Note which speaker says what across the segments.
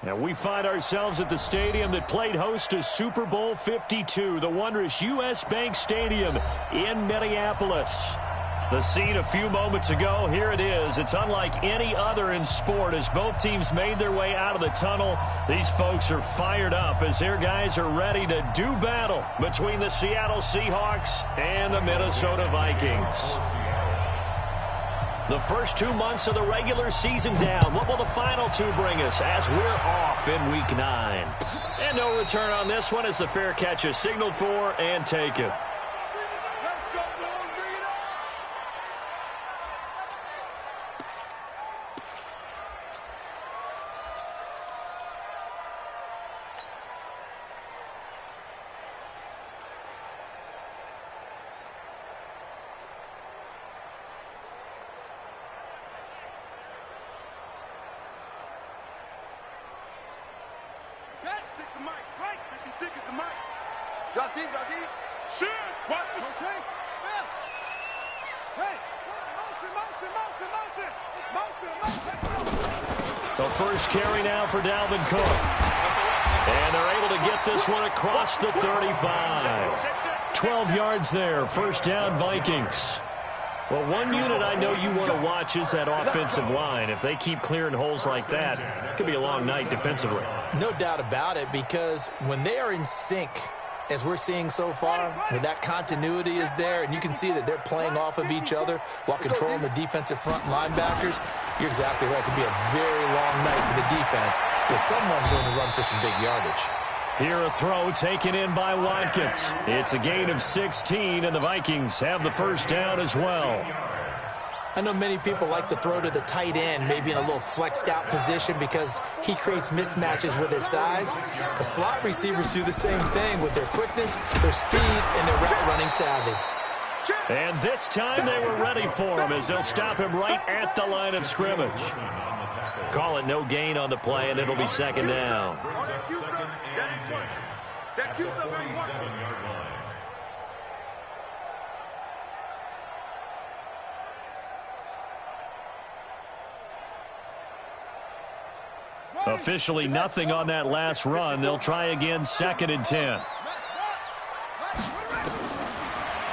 Speaker 1: And we find ourselves at the stadium that played host to Super Bowl 52, the wondrous U.S. Bank Stadium in Minneapolis. The scene a few moments ago, here it is. It's unlike any other in sport as both teams made their way out of the tunnel. These folks are fired up as their guys are ready to do battle between the Seattle Seahawks and the Minnesota Vikings. The first 2 months of the regular season down. What will the final two bring us as we're off in Week 9? And no return on this one as the fair catch is signaled for and taken.
Speaker 2: The first carry now for Dalvin Cook. And they're able to get this one across the 35. 12 yards there. First down, Vikings. Well, one unit I know you want to watch is that offensive line. If they keep clearing holes like that, it could be a long night defensively.
Speaker 3: No doubt about it, because when they are in sync, as we're seeing so far, when that continuity is there, and you can see that they're playing off of each other while controlling the defensive front linebackers, you're exactly right. It could be a very long night for the defense because someone's going to run for some big yardage.
Speaker 2: Here a throw taken in by Watkins. It's a gain of 16, and the Vikings have the first down as well.
Speaker 3: I know many people like to throw to the tight end, maybe in a little flexed out position because he creates mismatches with his size. The slot receivers do the same thing with their quickness, their speed, and their route running savvy.
Speaker 2: And this time they were ready for him as they'll stop him right at the line of scrimmage. Call it no gain on the play, and it'll be second down. Officially nothing on that last run. They'll try again, 2nd and 10.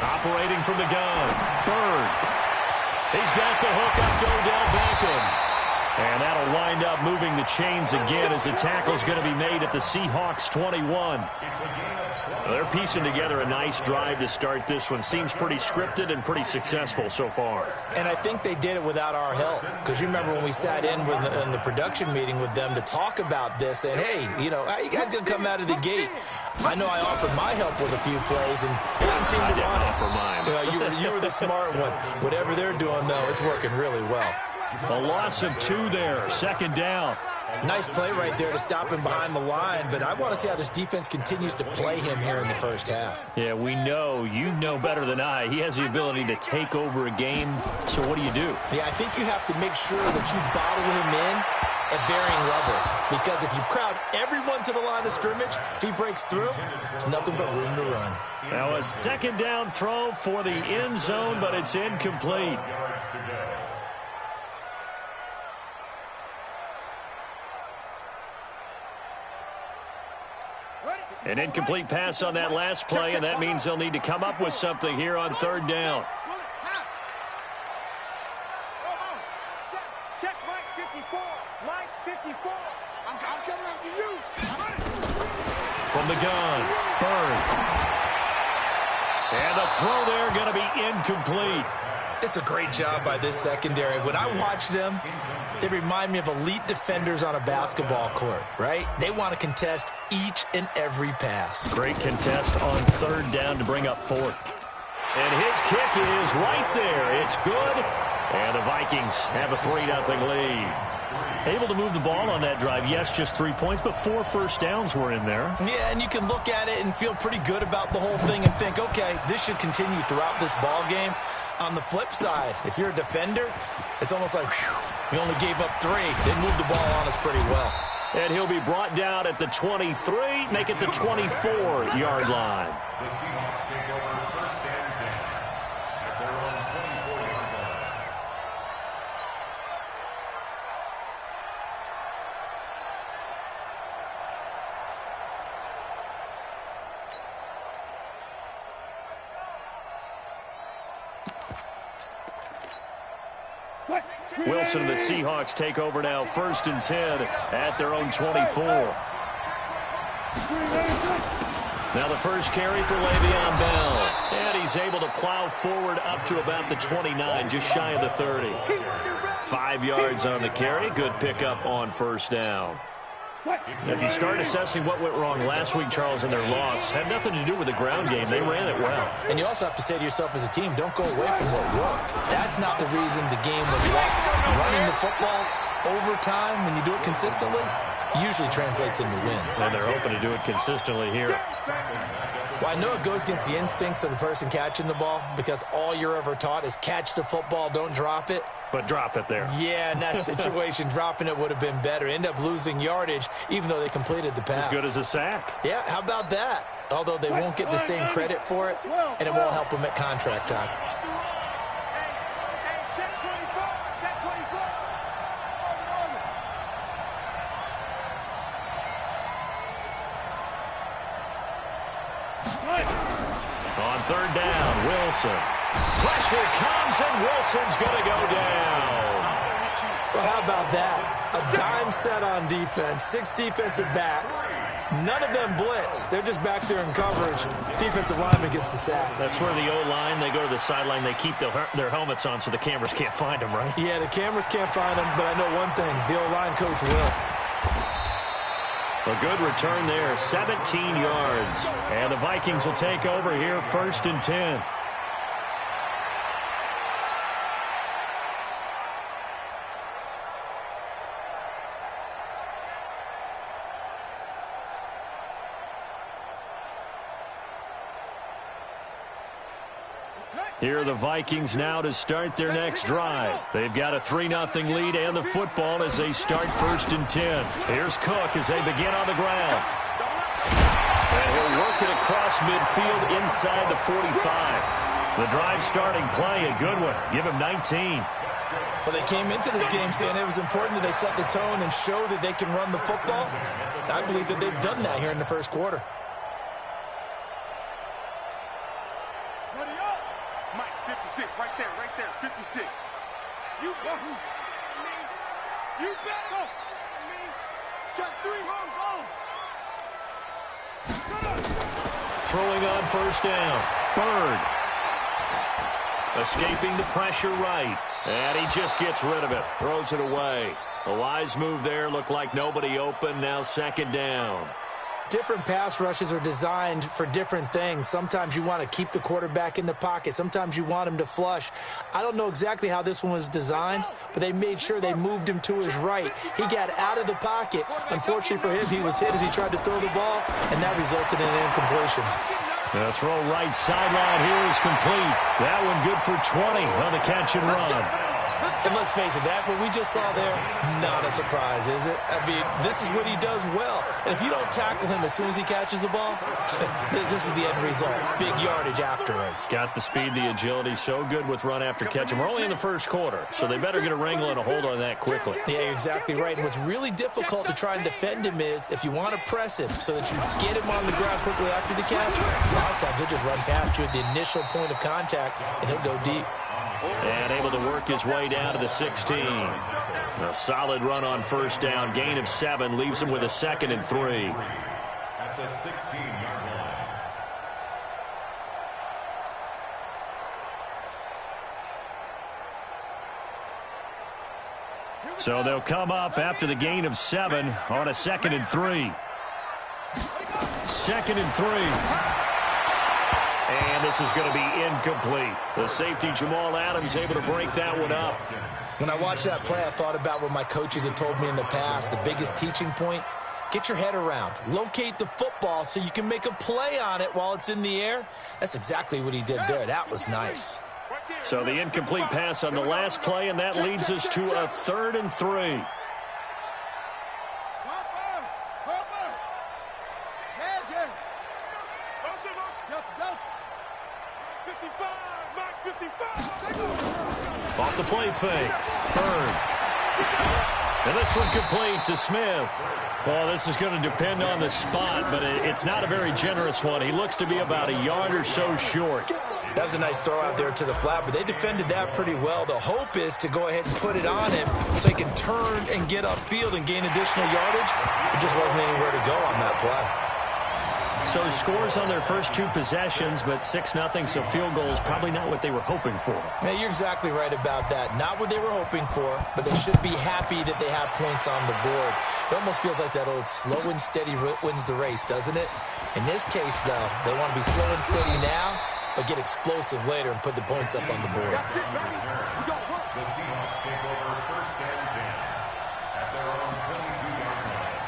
Speaker 2: Operating from the gun, Bird. He's got the hook up to Odell Beckham. And that'll wind up moving the chains again as the tackle's going to be made at the Seahawks 21. They're piecing together a nice drive to start this one. Seems pretty scripted and pretty successful so far.
Speaker 3: And I think they did it without our help. Because you remember when we sat in the production meeting with them to talk about this, and hey, you know, how you guys going to come out of the gate? I know I offered my help with a few plays, and they didn't seem to want it.
Speaker 2: For mine.
Speaker 3: You were the smart one. Whatever they're doing, though, it's working really well.
Speaker 2: A loss of 2 there, 2nd down.
Speaker 3: Nice play right there to stop him behind the line, but I want to see how this defense continues to play him here in the first half.
Speaker 2: Yeah, we know. You know better than I. He has the ability to take over a game, so what do you do?
Speaker 3: Yeah, I think you have to make sure that you bottle him in at varying levels, because if you crowd everyone to the line of scrimmage, if he breaks through, there's nothing but room to run.
Speaker 2: Now a 2nd down throw for the end zone, but it's incomplete. An incomplete pass on that last play, and that means they'll need to come up with something here on 3rd down.
Speaker 4: Check Mike 54. Mike 54. I'm coming after you.
Speaker 2: From the gun, Bird. And the throw there going to be incomplete.
Speaker 3: It's a great job by this secondary. When I watch them, they remind me of elite defenders on a basketball court, right? They want to contest each and every pass.
Speaker 2: Great contest on 3rd down to bring up 4th. And his kick is right there. It's good. And the Vikings have a 3-0 lead. Able to move the ball on that drive. Yes, just 3 points, but 4 first downs were in there.
Speaker 3: Yeah, and you can look at it and feel pretty good about the whole thing and think, okay, this should continue throughout this ball game. On the flip side, if you're a defender, it's almost like, whew, we only gave up 3. They moved the ball on us pretty well.
Speaker 2: And he'll be brought down at the 23, make it the 24-yard line.
Speaker 5: The Seahawks take over 1st and 10 at their own 24-yard line.
Speaker 1: Wilson and the Seahawks take over now, 1st and 10 at their own 24. Now the first carry for Le'Veon Bell. And he's able to plow forward up to about the 29, just shy of the 30. 5 yards on the carry. Good pickup on 1st down. If you start assessing what went wrong last week, Charles, in their loss, had nothing to do with the ground game. They ran it well.
Speaker 3: And you also have to say to yourself as a team, don't go away from what worked. That's not the reason the game was lost. Running the football over time, when you do it consistently, usually translates into wins.
Speaker 1: And they're hoping to do it consistently here.
Speaker 3: Well, I know it goes against the instincts of the person catching the ball because all you're ever taught is catch the football, don't drop it.
Speaker 1: But drop it there.
Speaker 3: Yeah, in that situation, dropping it would have been better. End up losing yardage, even though they completed the pass.
Speaker 1: As good as a sack.
Speaker 3: Yeah, how about that? Although they won't get the same credit for it, and it won't help them at contract time.
Speaker 1: On 3rd down, Wilson. Pressure comes, and Wilson's going to go down.
Speaker 3: Well, how about that? A dime set on defense, 6 defensive backs. None of them blitz. They're just back there in coverage. Defensive lineman gets the sack.
Speaker 1: That's where the O-line, they go to the sideline, they keep their helmets on so the cameras can't find them, right?
Speaker 3: Yeah, the cameras can't find them, but I know one thing. The O-line coach will.
Speaker 1: A good return there, 17 yards. And the Vikings will take over here, 1st and 10. Here are the Vikings now to start their next drive. They've got a 3-0 lead and the football as they start 1st and 10. Here's Cook as they begin on the ground. And he'll work it across midfield inside the 45. The drive starting play, a good one. Give him 19.
Speaker 3: Well, they came into this game saying it was important that they set the tone and show that they can run the football. And I believe that they've done that here in the first quarter.
Speaker 4: Right there, 56. You go. You bet. Go. Check 3, go.
Speaker 1: Throwing on 1st down. Bird. Escaping the pressure right. And he just gets rid of it. Throws it away. A wise move there. Looked like nobody open. Now 2nd down.
Speaker 3: Different pass rushes are designed for different things. Sometimes you want to keep the quarterback in the pocket. Sometimes you want him to flush. I don't know exactly how this one was designed, but they made sure they moved him to his right. He got out of the pocket. Unfortunately for him, he was hit as he tried to throw the ball, and that resulted in an incompletion.
Speaker 1: The throw right sideline here is complete. That one good for 20 on the catch and run.
Speaker 3: And let's face it, that what we just saw there, not a surprise, is it? I mean, this is what he does well. And if you don't tackle him as soon as he catches the ball, this is the end result. Big yardage afterwards.
Speaker 1: Got the speed, the agility, so good with run after catch. And we're only in the first quarter, so they better get a wrangle and a hold on that quickly.
Speaker 3: Yeah, you're exactly right. And what's really difficult to try and defend him is if you want to press him so that you get him on the ground quickly after the catch, a lot of times he'll just run past you at the initial point of contact, and he'll go deep.
Speaker 1: And able to work his way down to the 16. A solid run on 1st down. Gain of 7 leaves him with a 2nd and 3.
Speaker 5: At the 16-yard line.
Speaker 1: So they'll come up after the gain of 7 on a 2nd and 3. 2nd and 3. And this is going to be incomplete. The safety, Jamal Adams, able to break that one up.
Speaker 3: When I watched that play, I thought about what my coaches had told me in the past. The biggest teaching point, get your head around. Locate the football so you can make a play on it while it's in the air. That's exactly what he did there. That was nice.
Speaker 1: So the incomplete pass on the last play, and that leads us to a 3rd and 3. Off the play fake. Bird. And this one complete to Smith. Well, this is going to depend on the spot, but it's not a very generous one. He looks to be about a yard or so short.
Speaker 3: That was a nice throw out there to the flat, but they defended that pretty well. The hope is to go ahead and put it on him so he can turn and get upfield and gain additional yardage. It just wasn't anywhere to go on that play.
Speaker 1: So scores on their first 2 possessions, but 6-0, so field goal is probably not what they were hoping for.
Speaker 3: Man, you're exactly right about that. Not what they were hoping for, but they should be happy that they have points on the board. It almost feels like that old slow and steady wins the race, doesn't it? In this case, though, they want to be slow and steady now, but get explosive later and put the points up on the board.
Speaker 5: The Seahawks take over first and 10 at their own 22-yard line.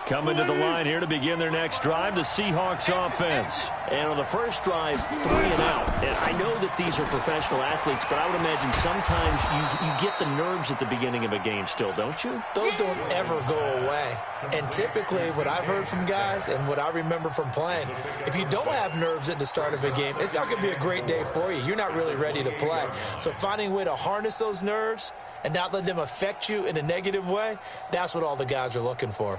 Speaker 1: Coming to the line here to begin their next drive, the Seahawks offense. And on the first drive, 3 and out. And I know that these are professional athletes, but I would imagine sometimes you get the nerves at the beginning of a game still, don't you?
Speaker 3: Those don't ever go away. And typically what I've heard from guys and what I remember from playing, if you don't have nerves at the start of a game, it's not going to be a great day for you. You're not really ready to play. So finding a way to harness those nerves and not let them affect you in a negative way, that's what all the guys are looking for.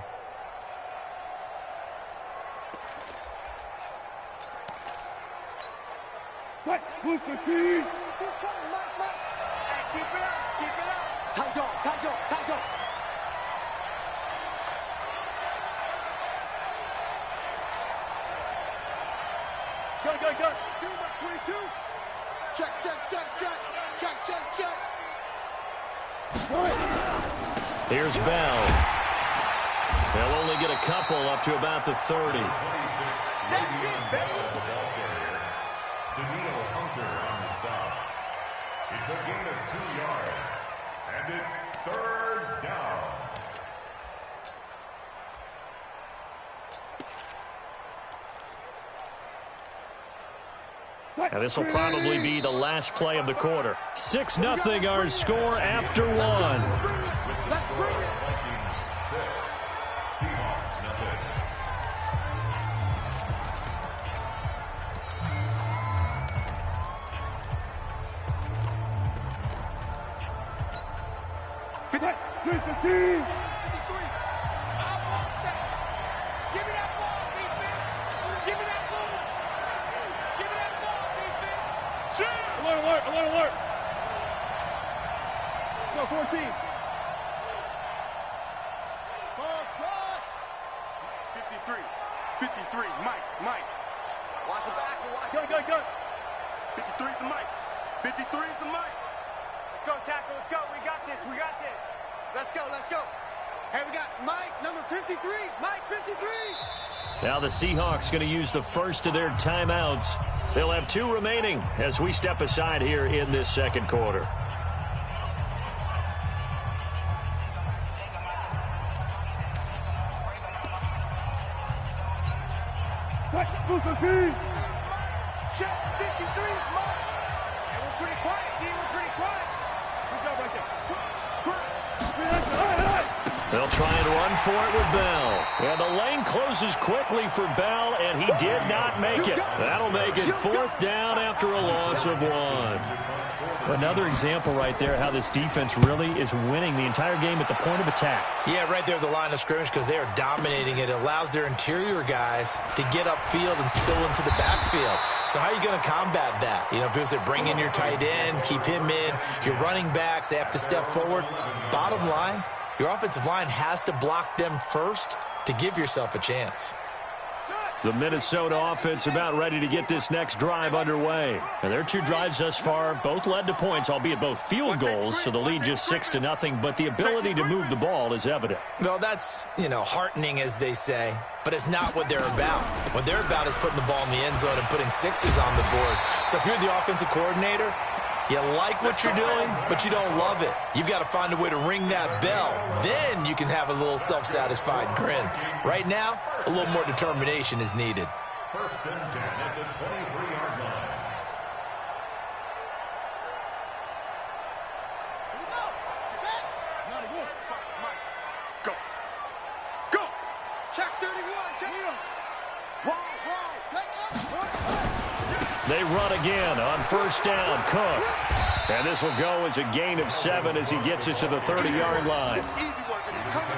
Speaker 4: Move the feet. Just come, Mike. Hey, keep it up. Tight dog. Go. 2-22. Check.
Speaker 1: Here's Bell. They'll only get a couple up to about the 30.
Speaker 5: Danilo Hunter on the stop. It's a gain of 2 yards, and it's 3rd down.
Speaker 1: And this will probably be the last play of the quarter. 6-0 our score after 1.
Speaker 4: Let's bring it.
Speaker 5: Vikings 6, Seahawks nothing.
Speaker 4: Alert. Go, 14. Ball trot. 53. Mike. Watch the back. Go. 53 is the Mike. 53 is the Mike. Let's go, tackle. Let's go. We got this. Let's go. Hey, we got Mike, number 53. Mike, 53.
Speaker 1: Now the Seahawks going to use the first of their timeouts. They'll have 2 remaining as we step aside here in this second quarter.
Speaker 4: Move the feet. Check 53 is Mike. And we're pretty quiet, team. Good job right there.
Speaker 1: They'll try and run for it with Bell. And the lane closes quickly for Bell, and he did not make it. That'll make it 4th down after a loss of 1. Another example right there how this defense really is winning the entire game at the point of attack.
Speaker 3: Yeah, right there at the line of scrimmage because they are dominating it. It allows their interior guys to get upfield and spill into the backfield. So how are you going to combat that? You know, because they bring in your tight end, keep him in. Your running backs, they have to step forward. Bottom line, your offensive line has to block them first to give yourself a chance.
Speaker 1: The Minnesota offense about ready to get this next drive underway. And their 2 drives thus far both led to points, albeit both field goals, so the lead just 6-0, but the ability to move the ball is evident.
Speaker 3: Well, that's, heartening, as they say, but it's not what they're about. What they're about is putting the ball in the end zone and putting 6s on the board. So if you're the offensive coordinator, you like what you're doing, but you don't love it. You've got to find a way to ring that bell. Then you can have a little self-satisfied grin. Right now, a little more determination is needed.
Speaker 5: 1st and 10 at the 23-yard line.
Speaker 4: Go. Check 31. Check it out. Wide. Set up.
Speaker 1: They run again on 1st down. Cook. And this will go as a gain of 7 as he gets it to the 30-yard line.
Speaker 4: Easy work. It's coming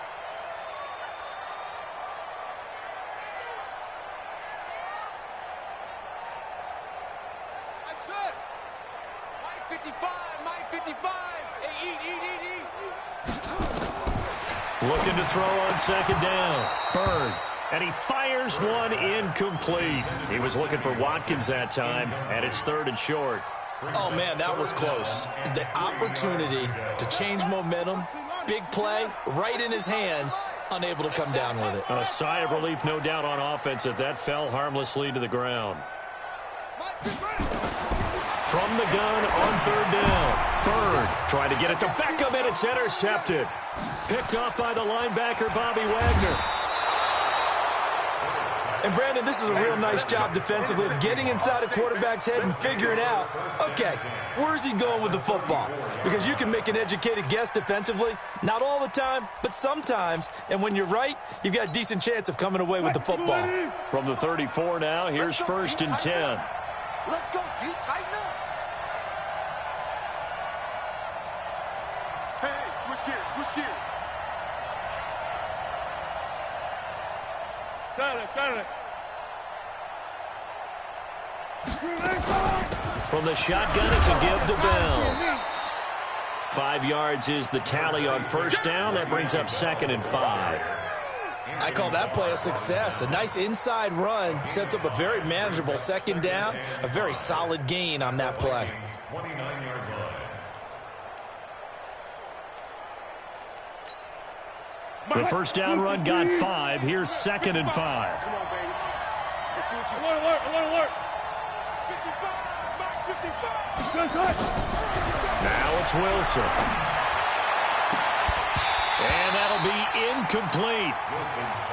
Speaker 4: 55, Mike, 55. Hey, eat.
Speaker 1: Looking to throw on second down. Bird. And he fires one incomplete. He was looking for Watkins that time, and it's 3rd and short.
Speaker 3: Oh, man, that was close. The opportunity to change momentum, big play, right in his hands, unable to come down with it.
Speaker 1: A sigh of relief, no doubt, on offense that fell harmlessly to the ground. From the gun on 3rd down. Bird trying to get it to Beckham, and it's intercepted. Picked off by the linebacker, Bobby Wagner.
Speaker 3: And, Brandon, this is a real nice job defensively of getting inside a quarterback's head and figuring out, okay, where's he going with the football? Because you can make an educated guess defensively, not all the time, but sometimes. And when you're right, you've got a decent chance of coming away with the football.
Speaker 1: From the 34 now, here's 1st and 10.
Speaker 4: Let's go, D. Tighten up. Hey, switch gears. Got it.
Speaker 1: From the shotgun, it's a give to Bell. 5 yards is the tally on 1st down. That brings up 2nd and 5.
Speaker 3: I call that play a success. A nice inside run sets up a very manageable 2nd down. A very solid gain on that play.
Speaker 5: 29-yard line.
Speaker 1: The 1st down run got 5. Here's 2nd and 5.
Speaker 4: Come on, baby. Let's see what you alert. 55.
Speaker 1: Now it's Wilson. And that'll be incomplete.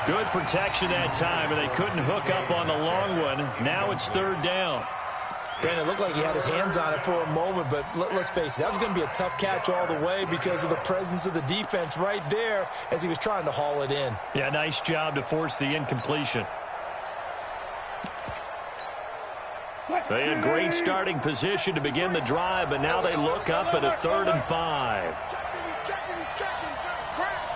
Speaker 1: Good protection that time, and they couldn't hook up on the long one. Now it's 3rd down.
Speaker 3: Brandon, it looked like he had his hands on it for a moment, but let's face it, that was going to be a tough catch all the way because of the presence of the defense right there as he was trying to haul it in.
Speaker 1: Yeah, nice job to force the incompletion. They had great starting position to begin the drive, but now they look up at a 3rd and 5.
Speaker 4: He's checking. Crash.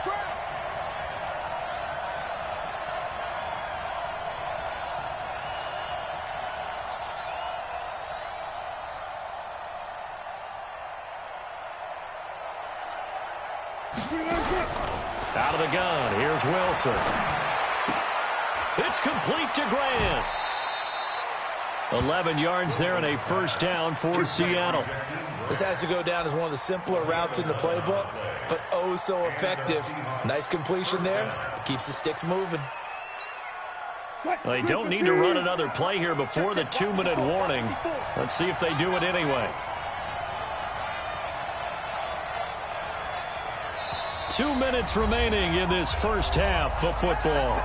Speaker 1: Out of the gun, here's Wilson. It's complete to Grant. 11 yards there and a 1st down for Seattle.
Speaker 3: This has to go down as one of the simpler routes in the playbook, but oh so effective. Nice completion there. Keeps the sticks moving.
Speaker 1: They don't need to run another play here before the 2-minute warning. Let's see if they do it anyway. 2 minutes remaining in this first half of football.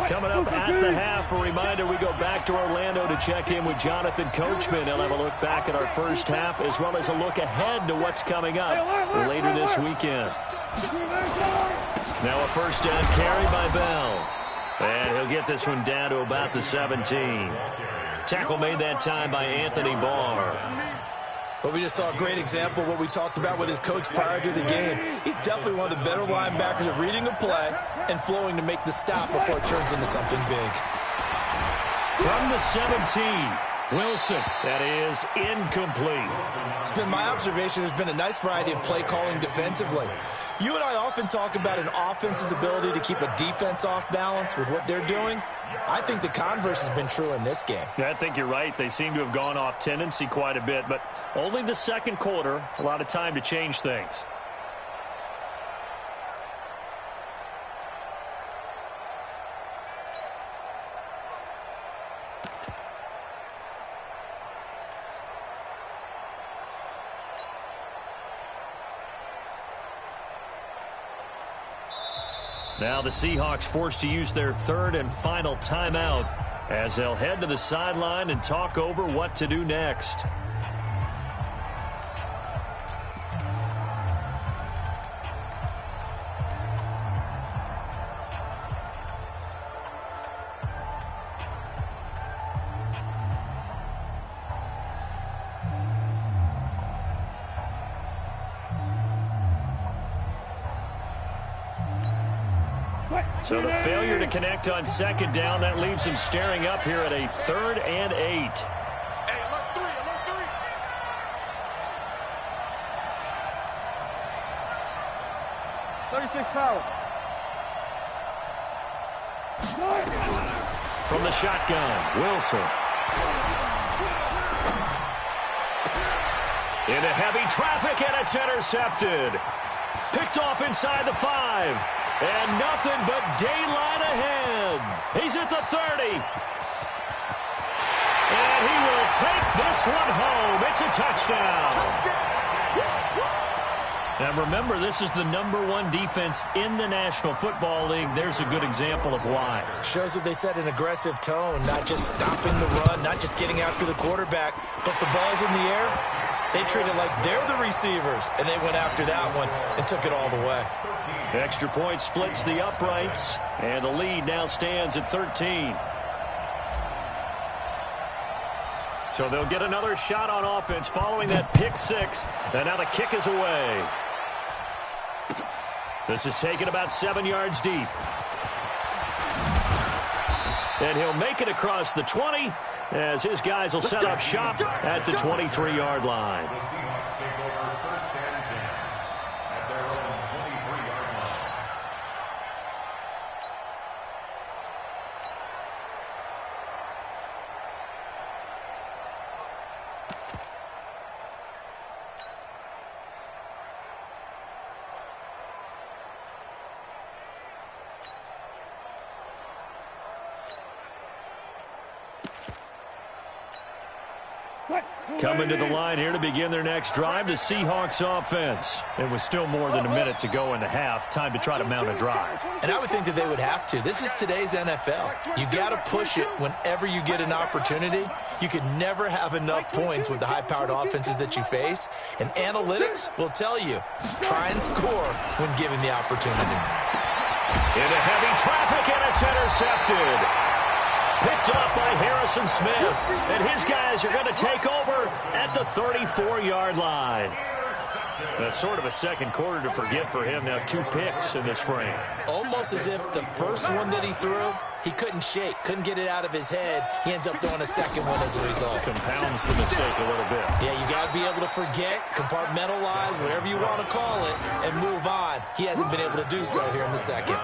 Speaker 1: Coming up at the half, a reminder, we go back to Orlando to check in with Jonathan Coachman. He'll have a look back at our first half as well as a look ahead to what's coming up later this weekend. Now a 1st down carry by Bell. And he'll get this one down to about the 17. Tackle made that time by Anthony Barr.
Speaker 3: But we just saw a great example of what we talked about with his coach prior to the game. He's definitely one of the better linebackers at reading a play and flowing to make the stop before it turns into something big.
Speaker 1: From the 17, Wilson. That is incomplete.
Speaker 3: It's been my observation there's been a nice variety of play calling defensively. You and I often talk about an offense's ability to keep a defense off balance with what they're doing. I think the converse has been true in this game.
Speaker 1: I think you're right. They seem to have gone off tendency quite a bit, but only the 2nd quarter, a lot of time to change things. Now the Seahawks forced to use their 3rd and final timeout as they'll head to the sideline and talk over what to do next. So the failure to connect on second down, that leaves him staring up here at a 3rd and 8.
Speaker 4: Hey, alert 3, alert 3. 36 power.
Speaker 1: From the shotgun, Wilson. Into heavy traffic, and it's intercepted. Picked off inside the 5. And nothing but daylight ahead. He's at the 30. And he will take this one home. It's a touchdown. Now remember, this is the #1 defense in the National Football League. There's a good example of why.
Speaker 3: Shows that they set an aggressive tone, not just stopping the run, not just getting after the quarterback, but the ball's in the air. They treat it like they're the receivers, and they went after that one and took it all the way.
Speaker 1: Extra point splits the uprights, and the lead now stands at 13. So they'll get another shot on offense following that pick 6, and now the kick is away. This is taken about 7 yards deep. And he'll make it across the 20 as his guys will set up shop at the 23-yard line.
Speaker 5: The Seahawks take over 1st and 10 at their own 23-yard line.
Speaker 1: Coming to the line here to begin their next drive, the Seahawks offense. It was still more than a minute to go in the half. Time to try to mount a drive.
Speaker 3: And I would think that they would have to. This is today's NFL. You got to push it whenever you get an opportunity. You can never have enough points with the high-powered offenses that you face. And analytics will tell you, try and score when given the opportunity.
Speaker 1: Into heavy traffic, and it's intercepted. Picked up by Harrison Smith. And his guys are going to take over at the 34-yard line. That's sort of a second quarter to forget for him. Now 2 picks in this frame.
Speaker 3: Almost as if the first one that he threw, he couldn't shake, couldn't get it out of his head. He ends up throwing a second one as a result.
Speaker 1: Compounds the mistake a little bit.
Speaker 3: Yeah, you got to be able to forget, compartmentalize, whatever you want to call it, and move on. He hasn't been able to do so here in the second.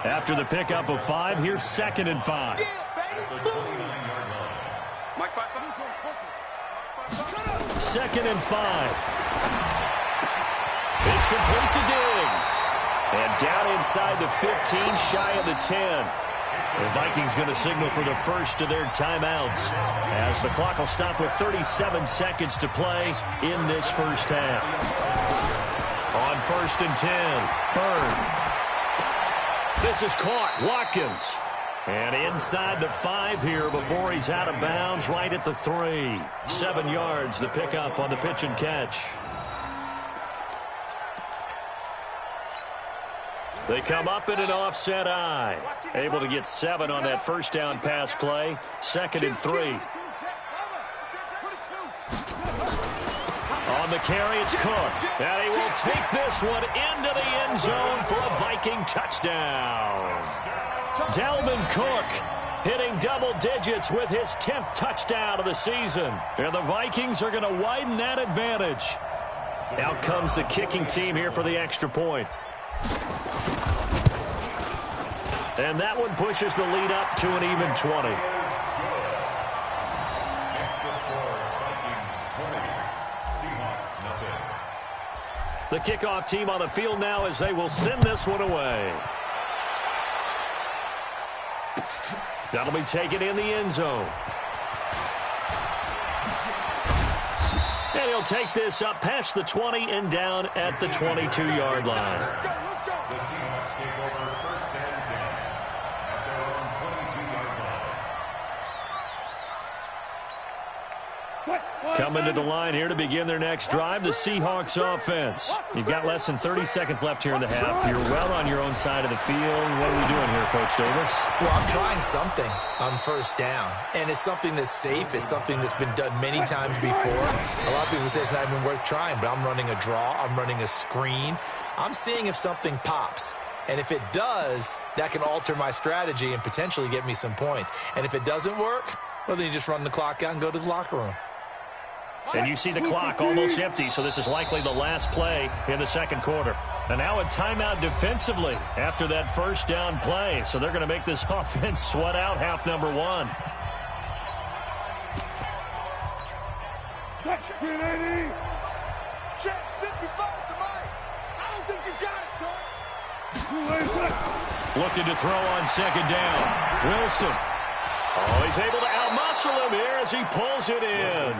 Speaker 1: After the pickup of 5, here's 2nd and 5. 2nd and 5. It's complete to Diggs. And down inside the 15, shy of the 10. The Vikings going to signal for the first of their timeouts as the clock will stop with 37 seconds to play in this first half. On 1st and 10, Bird. This is caught. Watkins. And inside the 5 here before he's out of bounds, right at the 3. 7 yards, the pickup on the pitch and catch. They come up in an offset eye. Able to get 7 on that first down pass play. 2nd and 3. On the carry, it's Cook. And he will take this one into the end zone for a Viking touchdown. Dalvin Cook hitting double digits with his 10th touchdown of the season. And the Vikings are going to widen that advantage. Out comes the kicking team here for the extra point. And that one pushes the lead up to an even 20. The kickoff team on the field now as they will send this one away. That'll be taken in the end zone. And he'll take this up past the 20 and down at the 22-yard line.
Speaker 5: The Seahawks take over 1st and 10 at their own 22-yard line.
Speaker 1: Coming to the line here to begin their next drive, the Seahawks offense. You've got less than 30 seconds left here in the half. You're well on your own side of the field. What are we doing here, Coach Davis?
Speaker 3: Well, I'm trying something on first down, and it's something that's safe. It's something that's been done many times before. A lot of people say it's not even worth trying, but I'm running a draw. I'm running a screen. I'm seeing if something pops. And if it does, that can alter my strategy and potentially get me some points. And if it doesn't work, well, then you just run the clock out and go to the locker room.
Speaker 1: And you see the clock almost empty, so this is likely the last play in the second quarter. And now a timeout defensively after that first down play. So they're going to make this offense sweat out half number one.
Speaker 4: Check 55 to Mike. I don't think you got it, son.
Speaker 1: Looking to throw on second down. Wilson. Oh, he's able to outmuscle him here as he pulls it in.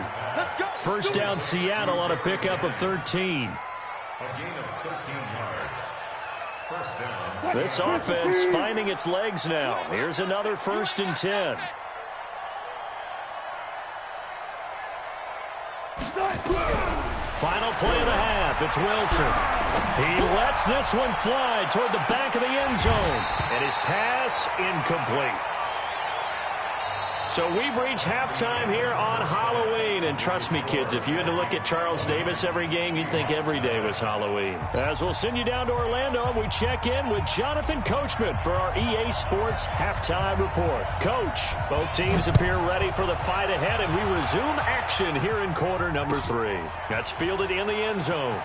Speaker 1: First down Seattle on a pickup of 13.
Speaker 5: A gain of 13 yards. First down.
Speaker 1: This offense finding its legs now. Here's another 1st and 10. Final play of the half. It's Wilson. He lets this one fly toward the back of the end zone. And his pass incomplete. So we've reached halftime here on Halloween. And trust me, kids, if you had to look at Charles Davis every game, you'd think every day was Halloween. As we'll send you down to Orlando, and we check in with Jonathan Coachman for our EA Sports Halftime Report. Coach, both teams appear ready for the fight ahead, and we resume action here in quarter number 3. That's fielded in the end zone.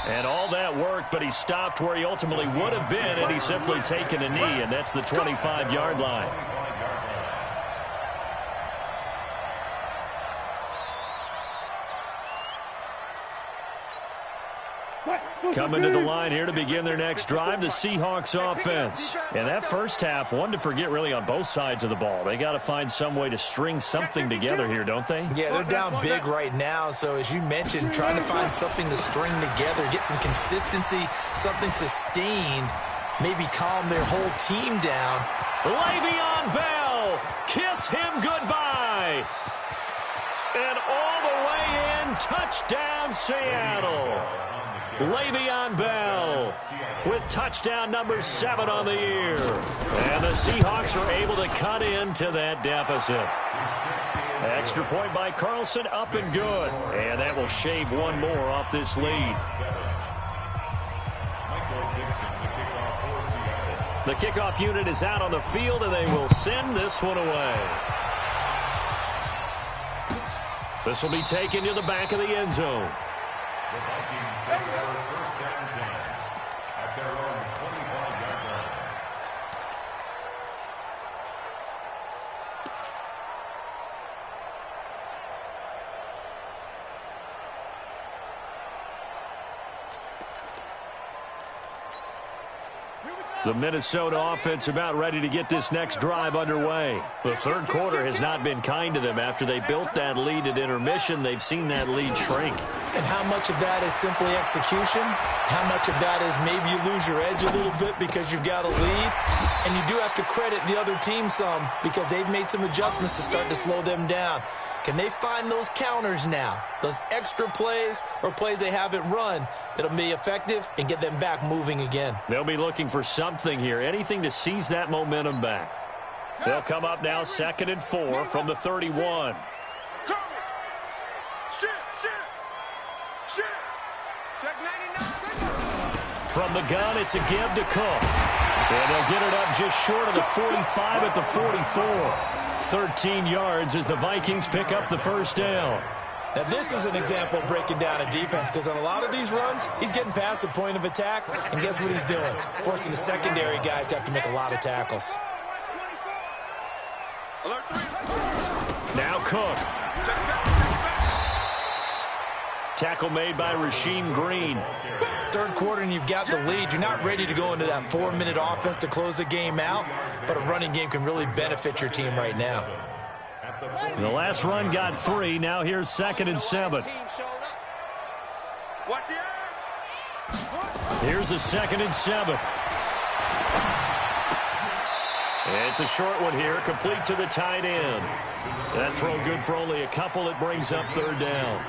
Speaker 1: And all that work, but he stopped where he ultimately would have been had he simply taken a knee, and that's the 25-yard line. Coming to the line here to begin their next drive, the Seahawks offense. And that first half, one to forget really on both sides of the ball. They got to find some way to string something together here, don't they?
Speaker 3: Yeah, they're down big right now. So as you mentioned, trying to find something to string together, get some consistency, something sustained, maybe calm their whole team down.
Speaker 1: Le'Veon Bell, kiss him goodbye. And all the way in, touchdown Seattle. Le'Veon Bell with touchdown number 7 on the year. And the Seahawks are able to cut into that deficit. Extra point by Carlson, up and good. And that will shave one more off this lead. The kickoff unit is out on the field, and they will send this one away. This will be taken to the back of the end zone.
Speaker 5: The Vikings take over first down 10 at their own 25-yard line.
Speaker 1: The Minnesota offense about ready to get this next drive underway. The third quarter has not been kind to them. After they built that lead at intermission, they've seen that lead shrink.
Speaker 3: And how much of that is simply execution? How much of that is maybe you lose your edge a little bit because you've got a lead? And you do have to credit the other team some because they've made some adjustments to start to slow them down. Can they find those counters now, those extra plays or plays they haven't run that'll be effective and get them back moving again?
Speaker 1: They'll be looking for something here, anything to seize that momentum back. They'll come up now 2nd and 4 from the 31. From the gun, it's a give to Cook. And they'll get it up just short of the 45 at the 44. 13 yards as the Vikings pick up the first down.
Speaker 3: Now, this is an example of breaking down a defense because on a lot of these runs, he's getting past the point of attack, and guess what he's doing? Forcing the secondary guys to have to make a lot of tackles.
Speaker 1: Now Cook. Tackle made by Rasheem Green.
Speaker 3: Third quarter and you've got the lead. You're not ready to go into that 4-minute offense to close the game out, but a running game can really benefit your team right now.
Speaker 1: The last run got 3. Now here's 2nd and 7. Here's a 2nd and 7. It's a short one here, complete to the tight end. That throw good for only a couple. It brings up 3rd down.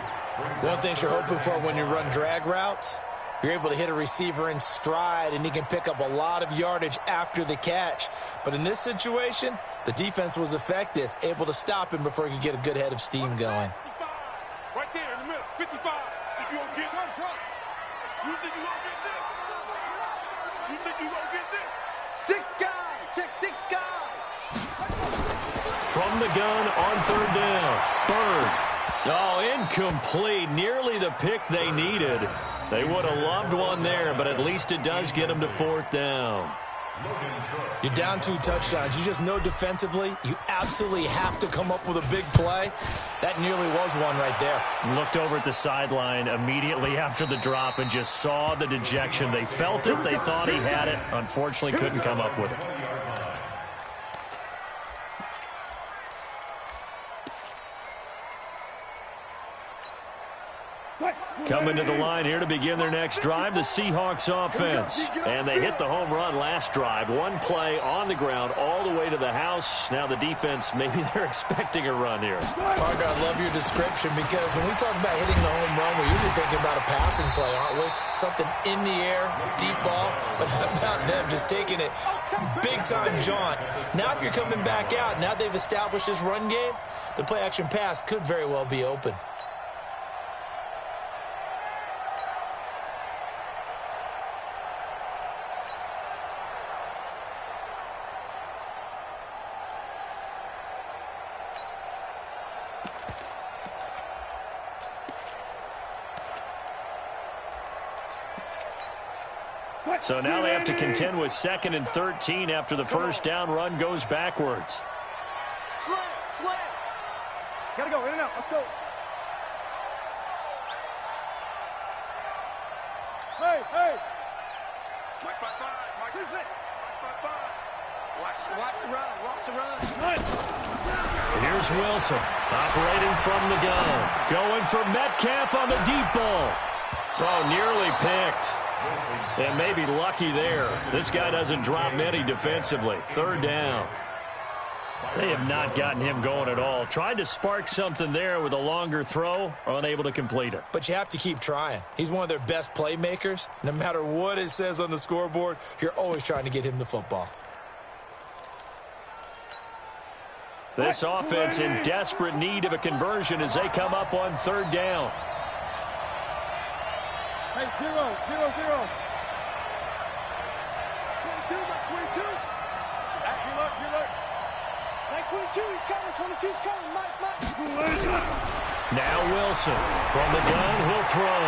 Speaker 3: One thing you're hoping for when you run drag routes, you're able to hit a receiver in stride, and he can pick up a lot of yardage after the catch. But in this situation, the defense was effective, able to stop him before he could get a good head of steam going.
Speaker 4: Right there in the middle, 55. If you don't get You think you gonna get this? You think you gonna get this? 6 guys. Check 6 guys.
Speaker 1: From the gun on third down. Bird. Oh, incomplete. Nearly the pick they needed. They would have loved one there, but at least it does get them to fourth down.
Speaker 3: You're down 2 touchdowns. You just know defensively you absolutely have to come up with a big play. That nearly was one right there.
Speaker 1: Looked over at the sideline immediately after the drop and just saw the dejection. They felt it. They thought he had it. Unfortunately, couldn't come up with it. Coming to the line here to begin their next drive, the Seahawks offense. And they hit the home run last drive. One play on the ground all the way to the house. Now the defense, maybe they're expecting a run here.
Speaker 3: Parker, I love your description because when we talk about hitting the home run, we're usually thinking about a passing play, aren't we? Something in the air, deep ball, but how about them just taking it big-time jaunt. Now if you're coming back out, now they've established this run game, the play-action pass could very well be open.
Speaker 1: So now they have to contend with 2nd and 13 after the first down run goes backwards.
Speaker 4: Slam. Gotta go, in and out, let's go. Hey. Mike 5-5, Mike 6. Mike 5-5. Watch the run.
Speaker 1: Here's Wilson, operating from the gun. Going for Metcalf on the deep ball. Oh, nearly picked. And maybe lucky there. This guy doesn't drop many defensively. Third down. They have not gotten him going at all. Tried to spark something there with a longer throw, unable to complete it.
Speaker 3: But you have to keep trying. He's one of their best playmakers. No matter what it says on the scoreboard, you're always trying to get him the football.
Speaker 1: This offense in desperate need of a conversion as they come up on third down.
Speaker 4: Hey, 0. 22, Mike 22. You're alert. Mike 22, he's coming. 22's coming. Mike.
Speaker 1: Now Wilson. From the gun, he'll throw.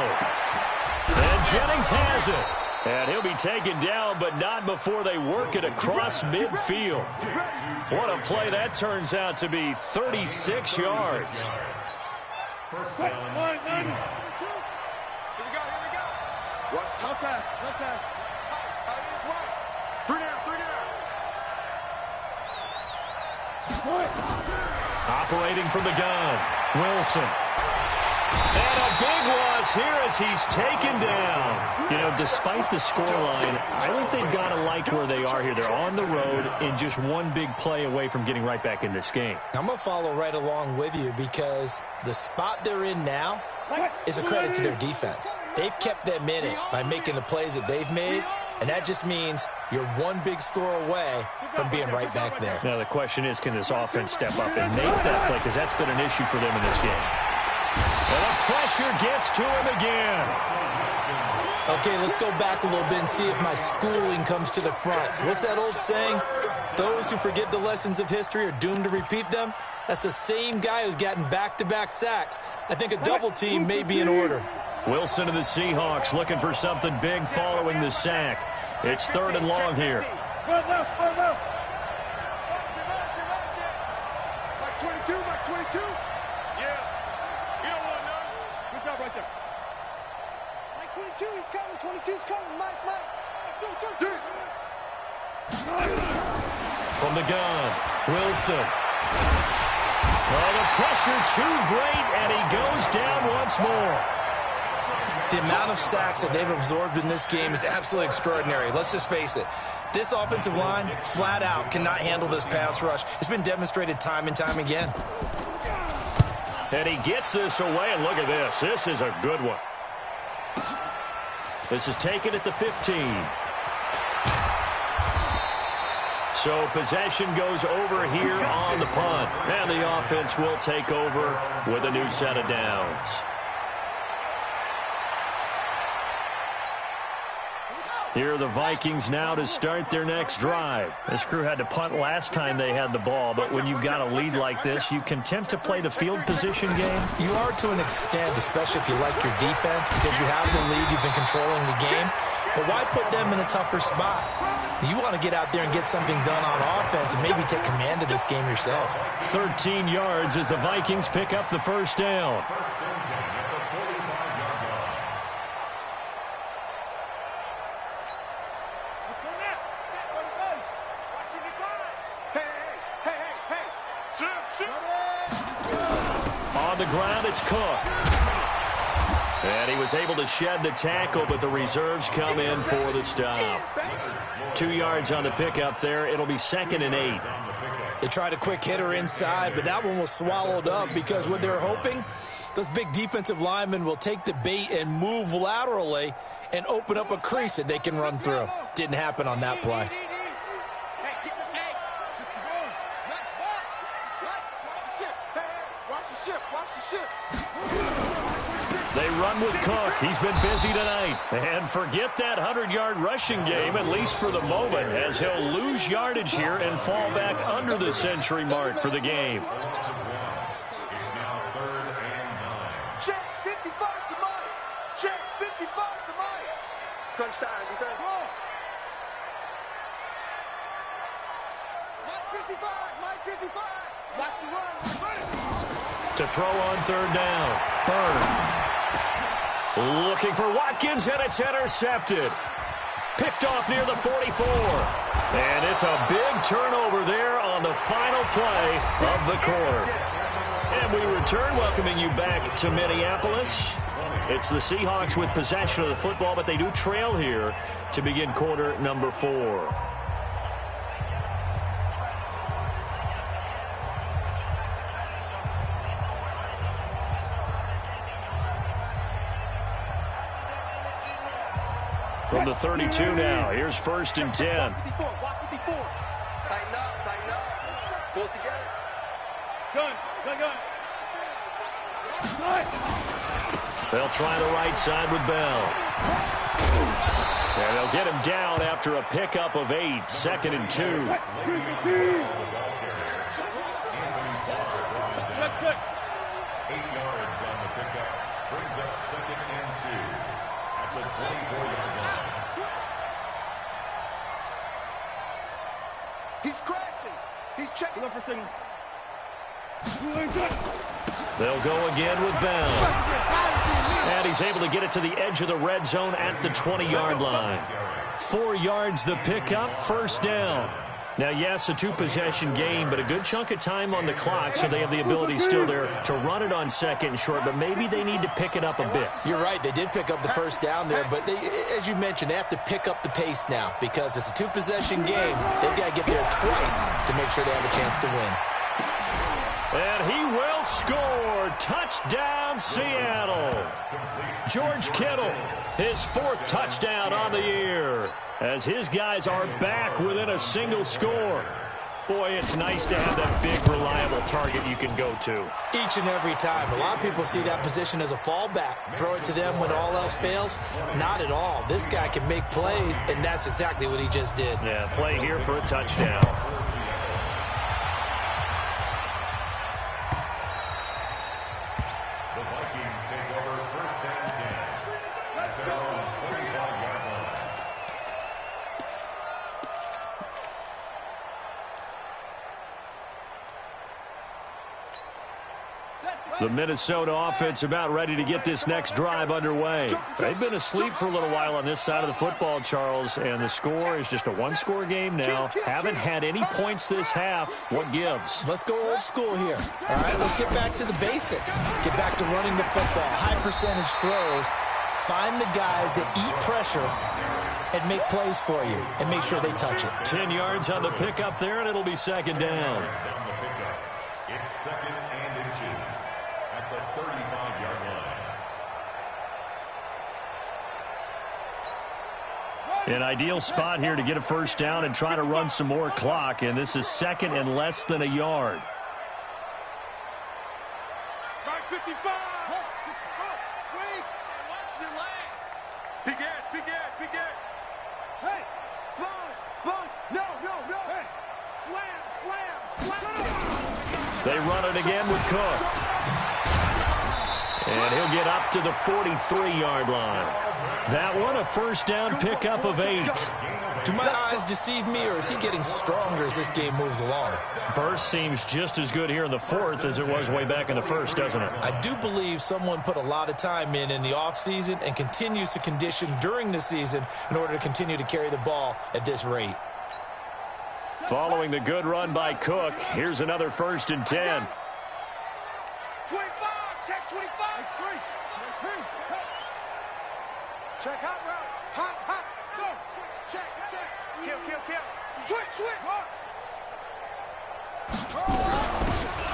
Speaker 1: And Jennings has it. And he'll be taken down, but not before they work it across midfield. What a play that turns out to be. 36 yards.
Speaker 5: First down, Seahawks.
Speaker 4: Watch tough pass. Tight is right. 3 down.
Speaker 1: Operating from the gun, Wilson. And a big loss here as he's taken down. You know, despite the scoreline, I think they've got to like where they are here. They're on the road and just one big play away from getting right back in this game.
Speaker 3: I'm going to follow right along with you because the spot they're in now is a credit to their defense. They've kept them in it by making the plays that they've made, and that just means you're one big score away from being right back there.
Speaker 1: Now the question is, can this offense step up and make that play? Because that's been an issue for them in this game. And the pressure gets to him again.
Speaker 3: Okay, let's go back a little bit and see if my schooling comes to the front. What's that old saying? Those who forget the lessons of history are doomed to repeat them. That's the same guy who's gotten back-to-back sacks. I think a double team may be in order.
Speaker 1: Wilson and the Seahawks looking for something big following the sack. It's 3rd and long here.
Speaker 4: Far left. Watch it. Mike 22. Yeah. You don't want none. Good job right there. Mike 22, he's coming. 22's coming. Mike.
Speaker 1: From the gun, Wilson. Oh, the pressure too great, and he goes down once more.
Speaker 3: The amount of sacks that they've absorbed in this game is absolutely extraordinary. Let's just face it. This offensive line, flat out, cannot handle this pass rush. It's been demonstrated time and time again.
Speaker 1: And he gets this away, and look at this. This is a good one. This is taken at the 15. So possession goes over here on the punt. And the offense will take over with a new set of downs. Here are the Vikings now to start their next drive. This crew had to punt last time they had the ball, but when you've got a lead like this, you can tempt to play the field position game.
Speaker 3: You are to an extent, especially if you like your defense, because you have the lead, you've been controlling the game. But why put them in a tougher spot? You want to get out there and get something done on offense and maybe take command of this game yourself.
Speaker 1: 13 yards as the Vikings pick up the first down. On the ground, it's Cook. And he was able to shed the tackle, but the reserves come in for the stop. 2 yards on the pickup there. It'll be 2nd and 8.
Speaker 3: They tried a quick hitter inside, but that one was swallowed up because what they're hoping, those big defensive linemen will take the bait and move laterally and open up a crease that they can run through. Didn't happen on that play.
Speaker 1: They run with Cook. He's been busy tonight. And forget that 100-yard rushing game, at least for the moment, as he'll lose yardage here and fall back under the century mark for the game.
Speaker 5: It's now 3rd and 9.
Speaker 4: Check 55 to Mike. Check 55 to Mike. Crunch time, defense. Mike 55. Mike 55. Watch the run.
Speaker 1: To throw on 3rd down. Byrne. Looking for Watkins, and it's intercepted. Picked off near the 44. And it's a big turnover there on the final play of the quarter. And we return, welcoming you back to Minneapolis. It's the Seahawks with possession of the football, but they do trail here to begin quarter number 4. From the 32 now, here's 1st and 10.
Speaker 4: Tighten up. Pull it together. Gun.
Speaker 1: They'll try the right side with Bell. And they'll get him down after a pickup of 8, 2nd and 2.
Speaker 5: 8 yards on the pickup. Brings up 2nd and 2. At the 24-yard line.
Speaker 4: He's crashing. He's checking up for signal.
Speaker 1: They'll go again with Bell. And he's able to get it to the edge of the red zone at the 20-yard line. 4 yards the pickup, 1st down. Now, yes, a 2-possession game, but a good chunk of time on the clock, so they have the ability still there to run it on 2nd and short, but maybe they need to pick it up a bit.
Speaker 3: You're right. They did pick up the 1st down there, but they, as you mentioned, they have to pick up the pace now because it's a 2-possession game. They've got to get there twice to make sure they have a chance to win.
Speaker 1: And he will score. Touchdown, Seattle. George Kittle, his 4th touchdown on the year, as his guys are back within a single score. Boy, it's nice to have that big, reliable target you can go to.
Speaker 3: Each and every time. A lot of people see that position as a fallback. Throw it to them when all else fails. Not at all. This guy can make plays, and that's exactly what he just did.
Speaker 1: Yeah, play here for a touchdown.
Speaker 5: The Vikings take over 1st and 10. At their own 25-yard line.
Speaker 1: The Minnesota offense about ready to get this next drive underway. They've been asleep for a little while on this side of the football, Charles, and the score is just a 1-score game now. Haven't had any points this half. What gives?
Speaker 3: Let's go old school here. All right, let's get back to the basics. Get back to running the football, high percentage throws. Find the guys that eat pressure and make plays for you and make sure they touch it.
Speaker 1: 10 yards on the pickup there, and it'll be 2nd down.
Speaker 5: On the pickup. It's 2nd and inches at the 35-yard line.
Speaker 1: An ideal spot here to get a 1st down and try to run some more clock, and this is 2nd and less than a yard.
Speaker 4: 55. Big edge. Hey, Sponge. No. Hey, slam.
Speaker 1: They run it again with Cook. And he'll get up to the 43-yard line. That one, a first down pickup of 8.
Speaker 3: Do my eyes deceive me, or is he getting stronger as this game moves along?
Speaker 1: Burst seems just as good here in the fourth as it was way back in the first, doesn't it?
Speaker 3: I do believe someone put a lot of time in the offseason and continues to condition during the season in order to continue to carry the ball at this rate.
Speaker 1: Following the good run by Cook, here's another 1st and 10.
Speaker 4: 25, check 25. Check hot route. Hot. Go. Check. Kill. Switch.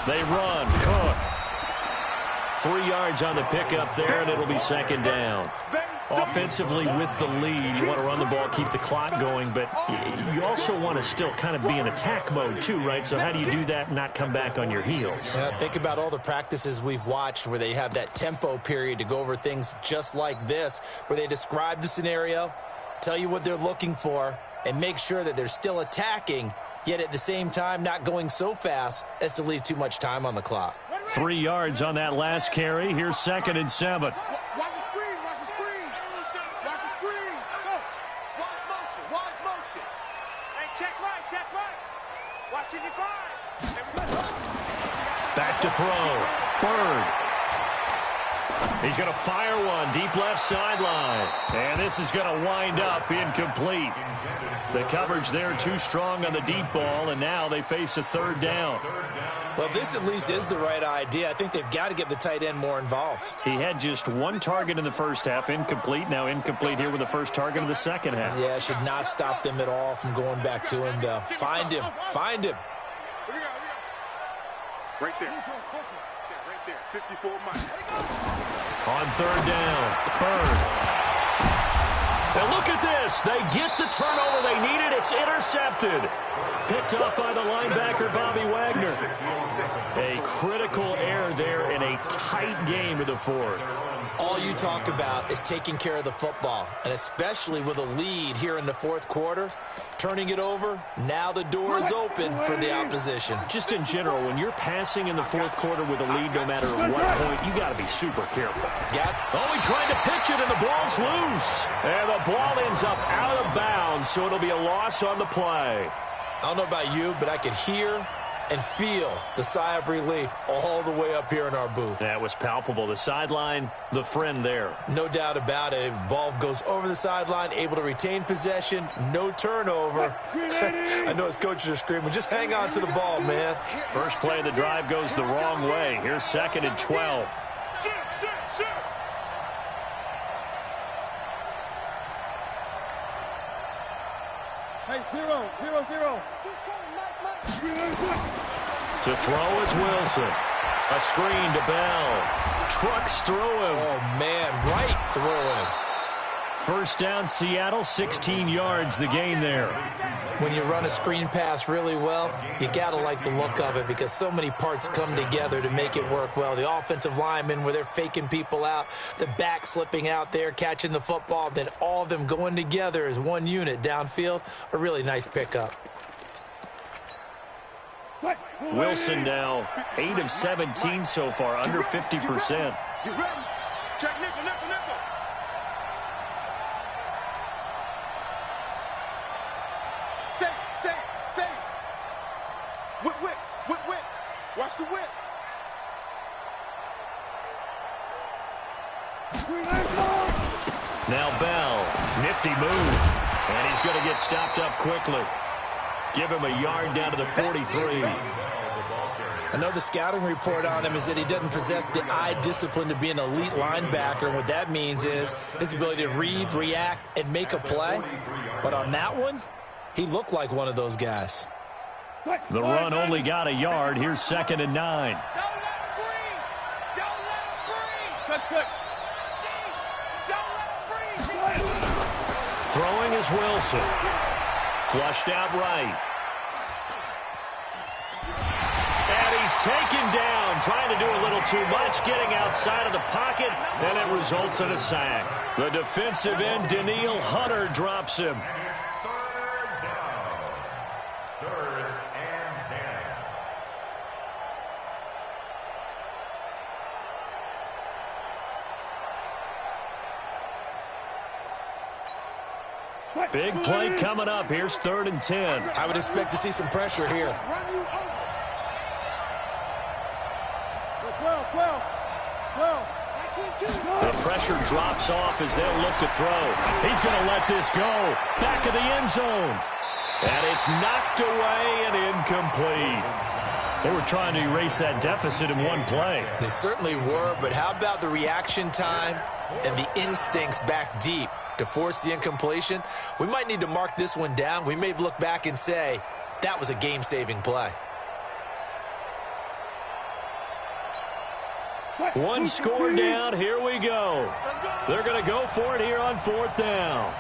Speaker 1: They run. Cook. 3 yards on the pickup there, and it'll be 2nd down. Offensively with the lead, you want to run the ball, keep the clock going, but you also want to still kind of be in attack mode too, right? So how do you do that and not come back on your heels?
Speaker 3: Yeah, think about all the practices we've watched where they have that tempo period to go over things just like this, where they describe the scenario, tell you what they're looking for, and make sure that they're still attacking, yet at the same time not going so fast as to leave too much time on the clock.
Speaker 1: 3 yards on that last carry. Here's 2nd and 7.
Speaker 4: Watch the screen. Go. Watch motion. Hey, check right. Watching your grind.
Speaker 1: Back to throw. Bird. He's going to fire one deep left sideline. And this is going to wind up incomplete. The coverage there too strong on the deep ball, and now they face a 3rd down.
Speaker 3: Well, this at least is the right idea. I think they've got to get the tight end more involved.
Speaker 1: He had just 1 target in the first half, incomplete. Now incomplete here with the first target of the second half.
Speaker 3: Yeah, should not stop them at all from going back to him, though. Find him.
Speaker 4: Right there. 54 miles.
Speaker 1: On 3rd down, Bird. And look at this. They get the turnover they needed. It's intercepted. Picked up by the linebacker, Bobby Wagner. A critical error there in a tight game in the fourth.
Speaker 3: All you talk about is taking care of the football, and especially with a lead here in the fourth quarter, turning it over, now the door is open for the opposition.
Speaker 1: Just in general, when you're passing in the fourth quarter with a lead, no matter at what point, you got to be super careful. He tried to pitch it, and the ball's loose. And the ball ends up out of bounds, so it'll be a loss on the play.
Speaker 3: I don't know about you, but I could hear and feel the sigh of relief all the way up here in our booth.
Speaker 1: That was palpable. The sideline, the friend there.
Speaker 3: No doubt about it. Ball goes over the sideline, able to retain possession, no turnover. I know his coaches are screaming, just hang on to the ball, man.
Speaker 1: First play of the drive goes the wrong way. Here's 2nd and 12.
Speaker 4: Hey, 0.
Speaker 1: To throw is Wilson. A screen to Bell. Trucks through him.
Speaker 3: Oh, man, right throwing.
Speaker 1: First down, Seattle, 16 yards the gain there.
Speaker 3: When you run a screen pass really well, you got to like the look of it because so many parts come together to make it work well. The offensive linemen, where they're faking people out, the back slipping out there, catching the football, then all of them going together as one unit downfield, a really nice pickup.
Speaker 1: Wilson now 8 of 17 so far, under 50%.
Speaker 4: You ready? Check nickel. Say. Whip. Watch the whip.
Speaker 1: Now Bell, nifty move, and he's going to get stopped up quickly. Give him a yard down to the 43.
Speaker 3: I know the scouting report on him is that he doesn't possess the eye discipline to be an elite linebacker. And what that means is his ability to read, react, and make a play. But on that one, he looked like one of those guys.
Speaker 1: The run only got a yard. Here's 2nd and 9.
Speaker 4: Don't let him breathe. Don't let him breathe.
Speaker 1: Throwing is Wilson. Flushed out right. And he's taken down, trying to do a little too much, getting outside of the pocket, and it results in a sack. The defensive end, Danielle Hunter, drops him. Big play coming up. Here's 3rd and 10.
Speaker 3: I would expect to see some pressure here.
Speaker 1: The pressure drops off as they'll look to throw. He's going to let this go. Back of the end zone. And it's knocked away and incomplete. They were trying to erase that deficit in one play.
Speaker 3: They certainly were, but how about the reaction time and the instincts back deep to force the incompletion? We might need to mark this one down. We may look back and say, that was a game-saving play.
Speaker 1: One score down. Here we go. They're going to go for it here on 4th down.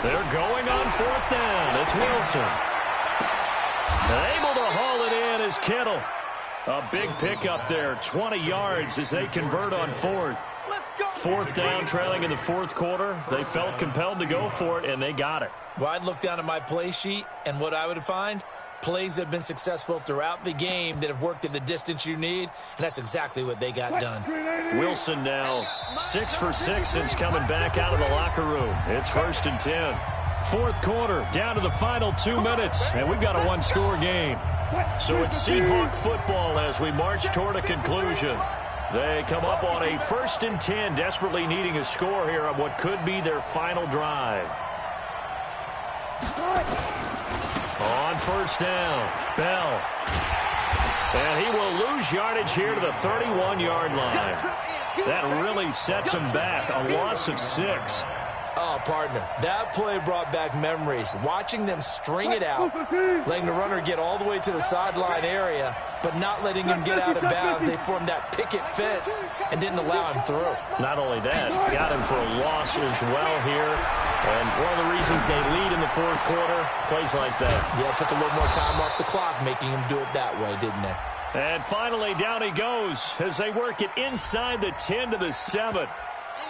Speaker 1: They're going on 4th down. It's Wilson. Able to haul it in is Kittle. A big pickup there, 20 yards as they convert on 4th. 4th down, trailing in the 4th quarter. They felt compelled to go for it, and they got it.
Speaker 3: Well, I'd look down at my play sheet, and what I would find, plays that have been successful throughout the game that have worked at the distance you need, and that's exactly what they got done.
Speaker 1: Wilson now 6 for 6 since coming back out of the locker room. It's 1st and 10. 4th quarter, down to the final 2 minutes, and we've got a one-score game. So it's Seahawk football as we march toward a conclusion. They come up on a 1st and 10, desperately needing a score here on what could be their final drive. On 1st down, Bell. And he will lose yardage here to the 31-yard line. That really sets him back, a loss of 6.
Speaker 3: Oh, partner, that play brought back memories. Watching them string it out, letting the runner get all the way to the sideline area, but not letting him get out of bounds. They formed that picket fence and didn't allow him through.
Speaker 1: Not only that, got him for a loss as well here. And one of the reasons they lead in the 4th quarter, plays like that.
Speaker 3: Yeah, it took a little more time off the clock, making him do it that way, didn't they?
Speaker 1: And finally, down he goes as they work it inside the 10 to the 7.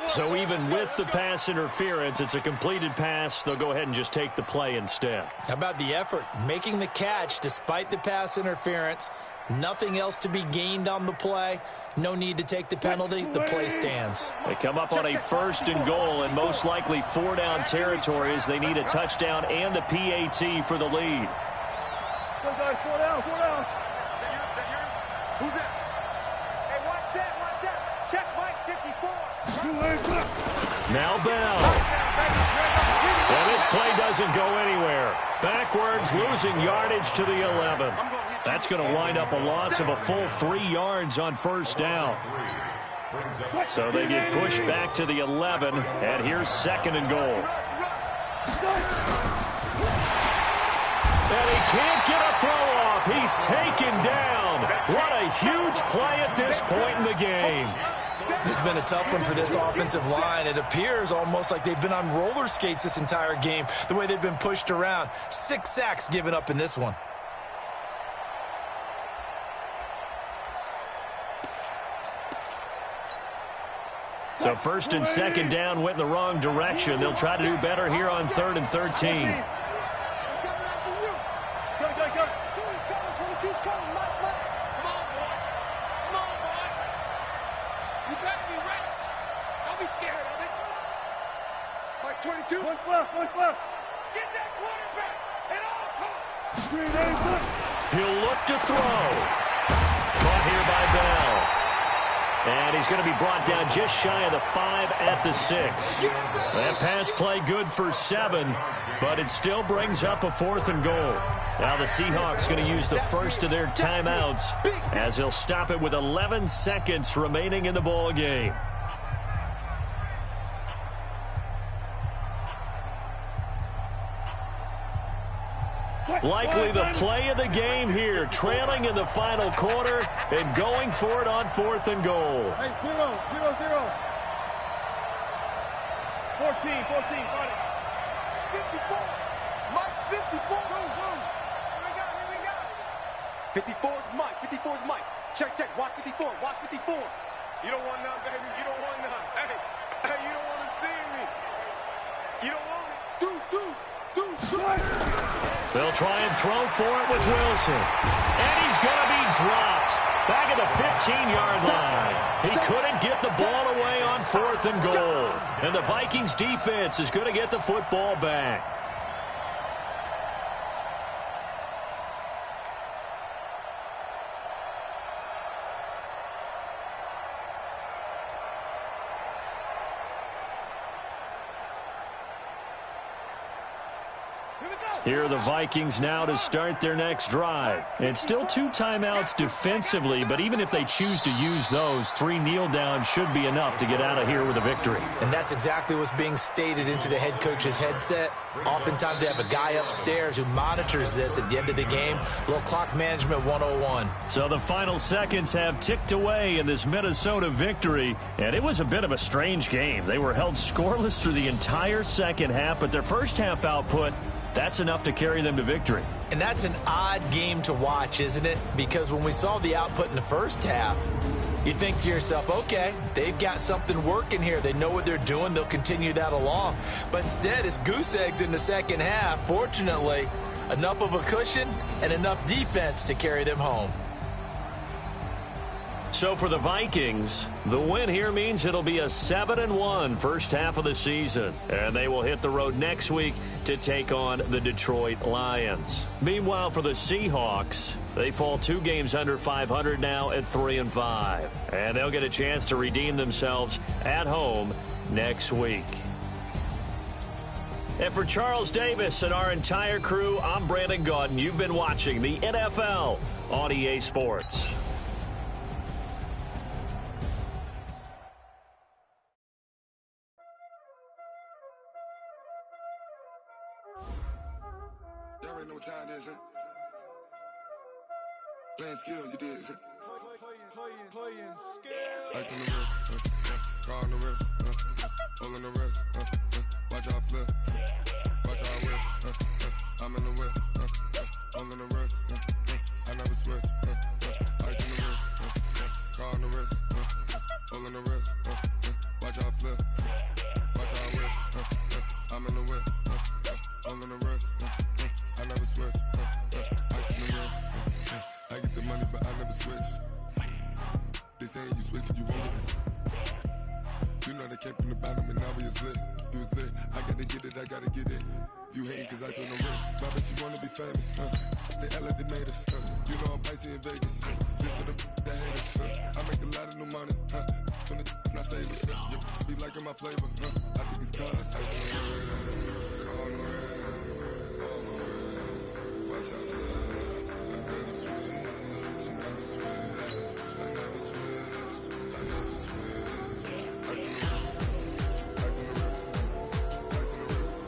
Speaker 1: So even with the pass interference, it's a completed pass. They'll go ahead and just take the play instead.
Speaker 3: How about the effort? Making the catch despite the pass interference. Nothing else to be gained on the play. No need to take the penalty. The play stands.
Speaker 1: They come up on a 1st and goal and most likely 4-down territory as they need a touchdown and a PAT for the lead.
Speaker 4: 4 down. Who's that? Hey, watch that. Check Mike 54.
Speaker 1: Now Bell. Well, this play doesn't go anywhere. Backwards, losing yardage to the 11. That's going to wind up a loss of a full 3 yards on 1st down. So they get pushed back to the 11, and here's 2nd and goal. And he can't get a throw off. He's taken down. What a huge play at this point in the game.
Speaker 3: This has been a tough one for this offensive line. It appears almost like they've been on roller skates this entire game, the way they've been pushed around. 6 sacks given up in this one.
Speaker 1: So 1st and 2nd down went in the wrong direction. They'll try to do better here on 3rd and 13. He'll look to throw. Caught here by Bell. And he's going to be brought down just shy of the 5 at the 6. That pass play good for 7, but it still brings up a 4th and goal. Now the Seahawks going to use the first of their timeouts as they'll stop it with 11 seconds remaining in the ball game. Likely the play of the game here, trailing in the final quarter and going for it on 4th and goal.
Speaker 4: Hey, 0. 14, got it. 54. Mike, 54. Here we go. 54 is Mike. 54 is Mike. Check. Watch 54. You don't want none, baby. You don't want none. Hey, you don't want to see me. You don't want me. Deuce.
Speaker 1: They'll try and throw for it with Wilson. And he's going to be dropped back at the 15-yard line. He couldn't get the ball away on 4th and goal. And the Vikings defense is going to get the football back. Here are the Vikings now to start their next drive. And still 2 timeouts defensively, but even if they choose to use those, 3 kneel downs should be enough to get out of here with a victory.
Speaker 3: And that's exactly what's being stated into the head coach's headset. Oftentimes they have a guy upstairs who monitors this at the end of the game. Little clock management 101.
Speaker 1: So the final seconds have ticked away in this Minnesota victory, and it was a bit of a strange game. They were held scoreless through the entire second half, but their first half output, that's enough to carry them to victory.
Speaker 3: And that's an odd game to watch, isn't it? Because when we saw the output in the first half, you think to yourself, okay, they've got something working here. They know what they're doing. They'll continue that along. But instead, it's goose eggs in the second half. Fortunately, enough of a cushion and enough defense to carry them home.
Speaker 1: So for the Vikings, the win here means it'll be a 7-1 first half of the season. And they will hit the road next week to take on the Detroit Lions. Meanwhile, for the Seahawks, they fall 2 games under 500 now at 3-5. And they'll get a chance to redeem themselves at home next week. And for Charles Davis and our entire crew, I'm Brandon Gaudin. You've been watching the NFL on EA Sports.
Speaker 6: Know what time it is, huh? Playing skills, you did. Playing skills. Ice on the wrist, car on the wrist, hole in the wrist, watch out flip, watch out whip, I'm in the whip, hole in the wrist, I never switch, ice on the wrist, car on the wrist, hole in the wrist, watch out flip, watch out whip, I'm in the whip, hole in the wrist, I never switch, ice in the wrist, I get the money but I never switch. They saying you switch 'cause you won't get it. You know they came from the bottom and now we is lit. You was lit, I gotta get it, I gotta get it. You hating 'cause ice on the wrist. My bitch, you wanna be famous, They act like they made us, You know I'm icy in Vegas, This for the that hate us, I make a lot of new money, When it's not savers, be liking my flavor, I think it's cause ice on the wrist, on the wrist, on the wrist. Watch out, cuz I never switch, you never switch. I never switch, I never switch. Ice in the wrist, ice in the wrist, ice in the wrist,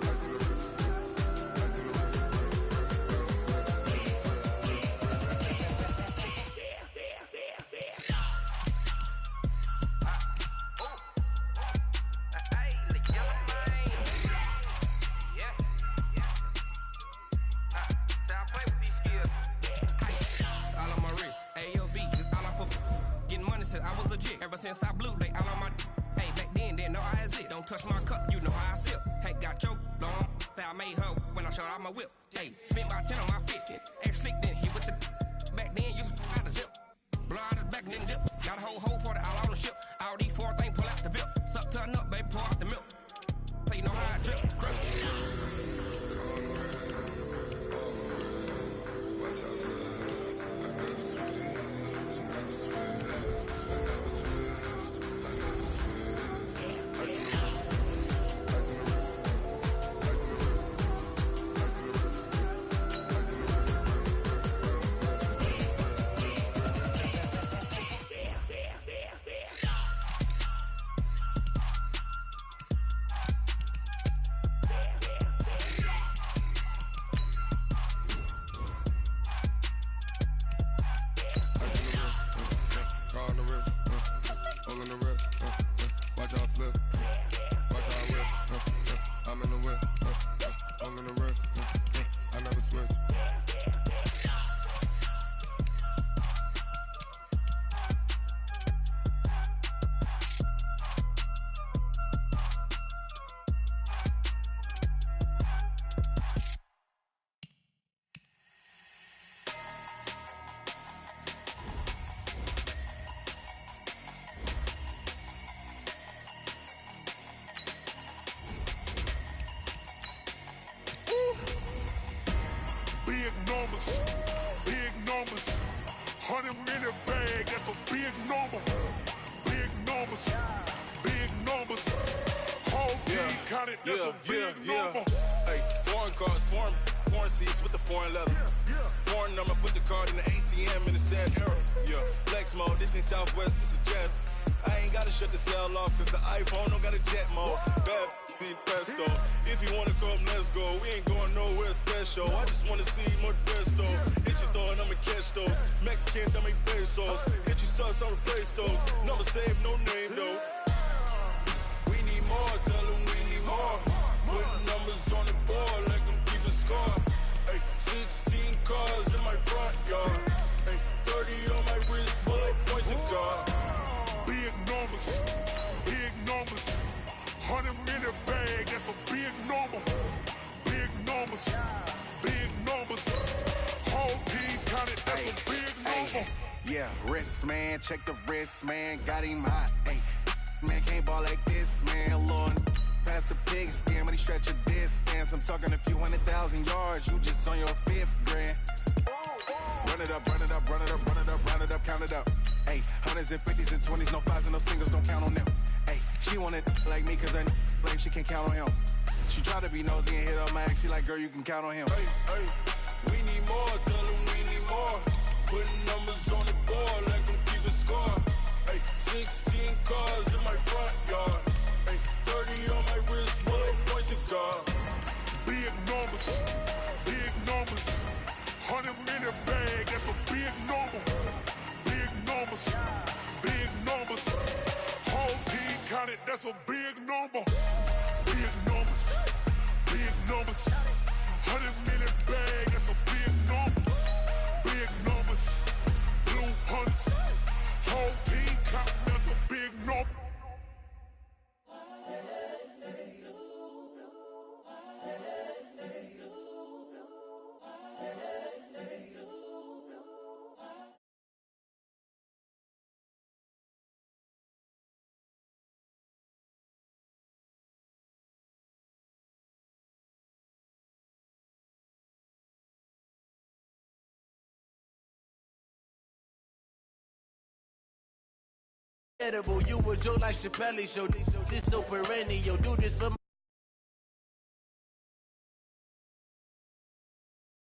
Speaker 6: ice in the wrist, ice in the wrist,
Speaker 7: I was legit ever since I blew they all on my hey back then didn't know I exist. Don't touch my cup, you know how I sip. Hey, got choked long. Say I made her when I showed out my whip. Hey, spent about 10 on my 50. Ex slick then hit with the back then used to out the zip. Blood is back then dip. Got a whole party all on the ship. All these 4 things pull out the VIP. Suck turn up, baby, pour out the milk. So you know how I drip. Crush.
Speaker 6: big number. Big numbers. Big numbers. Whole team counted, that's a big number.
Speaker 8: Hey, foreign cars, foreign seats with the foreign leather. Foreign number, put the card in the ATM in the sad era. Yeah, flex mode, this ain't Southwest, this is Jet. I ain't gotta shut the cell off, cause the iPhone don't got a jet mode. Bad beat pesto. If you wanna come, let's go. We ain't going nowhere special. I just wanna see more Desto. Hit your throw and I'ma catch those. Mexican, dummy pesos. Hit your sauce, I'll replace those. Number save, no name though. We need more, tell them we need more. Putting numbers on the board, like them keep a score. Hey, 16 cars in my front yard. Hey, 30 on my wrist, bullet point to God.
Speaker 6: Big numbers, big numbers. 100 minute bag, that's a big number. Big numbers, big numbers. Whole team counted, that's a big number.
Speaker 9: Yeah, wrist man, check the wrist man, got him hot. Ay, man can't ball like this, man. Lord, past the pig skin when he stretch a distance. I'm talking a few 100,000 yards, you just on your 5th grand. Run it up, run it up, run it up, run it up, round it up, count it up. Ay, hundreds and 50s and 20s, no 5s and no singles, don't count on them. Ay, she wanted like me cause her lame, she can't count on him. She tried to be nosy and hit up my ex, she like, girl, you can count on him.
Speaker 8: Hey, hey, we need more, tell them we need more. Putting numbers on the board, like them keep a score. Hey, 16 cars in my front yard. Hey, 30 on my wrist, bullet point to God.
Speaker 6: Big numbers, big numbers. 100 minute bag, that's a big number. Big numbers, big numbers. Whole team counted, that's a big number. Big numbers, big numbers. 100 minute bag, that's a big number. Big numbers, blue hunts. Whole team counting, that's a big number.
Speaker 10: You a joke like Chappelle show. This so perennial. Do this for